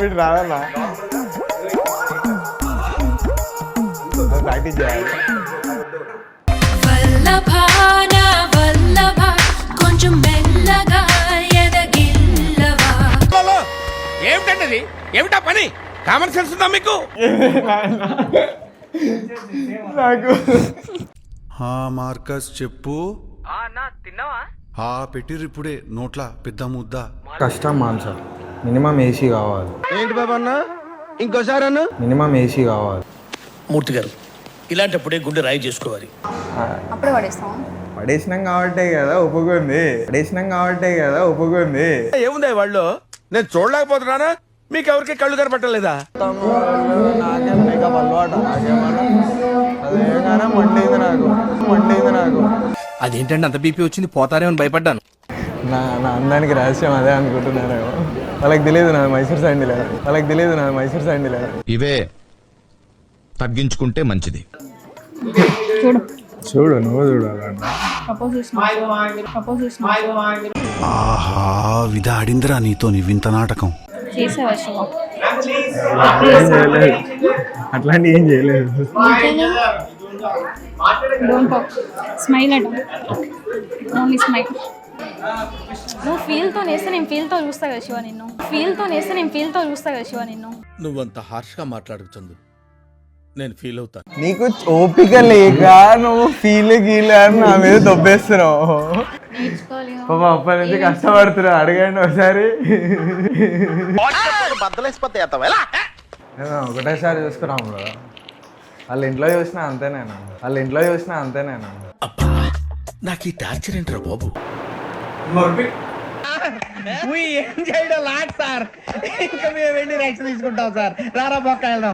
వీడు రాదన్నా ప్రాక్టీస్ చేయాలి. కొంచెం మెల్లగా ఎదగిల్లవా. ఏమిటండి ఏమిటా పని? కామన్ సెన్స్ ఉందా మీకు? నాకు మార్కస్ చెప్పు. తిన్నావా? పెట్టిరిప్పుడే నోట్ల పెద్ద ముద్ద. కష్టం మాన్సా, మినిమం ఏసీ కావాలి. ఏంటి బాబా అన్న ఇంకోసారి అన్న? మినిమం ఏసీ కావాలి. మూర్తి గారు, ఇలాంటప్పుడే గుండె రాయి చేసుకోవాలి. అప్పుడే పడేస్తాం. పడేసినాం కాబట్టే కదా ఒప్పుకుంది. ఏముంది వాళ్ళు? నేను చూడలేకపోతున్నానా? మీకు ఎవరికి కళ్ళు కనపట్టలేదా? నాకేం మేకప్ అలవాట, నాకేమన్నా అదేగానే మండింది నాకు. అదేంటంటే అంత బీపీ వచ్చింది, పోతారేమని భయపడ్డాను. నా అందానికి రహస్యం అదే అనుకుంటున్నారు. వాళ్ళకి తెలియదు నా మైసూర్ శాండిల్. ఇవే తగ్గించుకుంటే మంచిది. చూడు నువ్వు చూడాలన్న. ఆహా విధాడిందిరా నీతోని వింత నాటకం. అట్లాంటి ఏం చేయలేదు. స్మైల్ అట, ఓన్లీ స్మైల్. నువ్వు ఫీల్తో నేస్తే నేను ఫీల్తో చూస్తా కదా శివ నిన్ను. నువ్వంత హార్ష్గా మాట్లాడకు చందు, నేను ఫీల్ అవుతాను. నీకు ఓపిక లేక నువ్వు ఫీల్ గీల్ అని నా మీద దొబ్బేస్తున్నావు. పాప అప్పటి నుంచి కష్టపడుతున్నా. అడగండి ఒకసారి. ఒకటేసారి చూసుకున్నాం కదా. వాళ్ళ ఇంట్లో చూసినా అంతేనేనా. నాకు ఈ టార్చర్ ఏంట్రా బాబు? ఏం చేయడం లాట్ సార్. ఇంకా మేము వెళ్ళి రైట్స్ తీసుకుంటాం సార్. రారా బొక్క వెళ్దాం.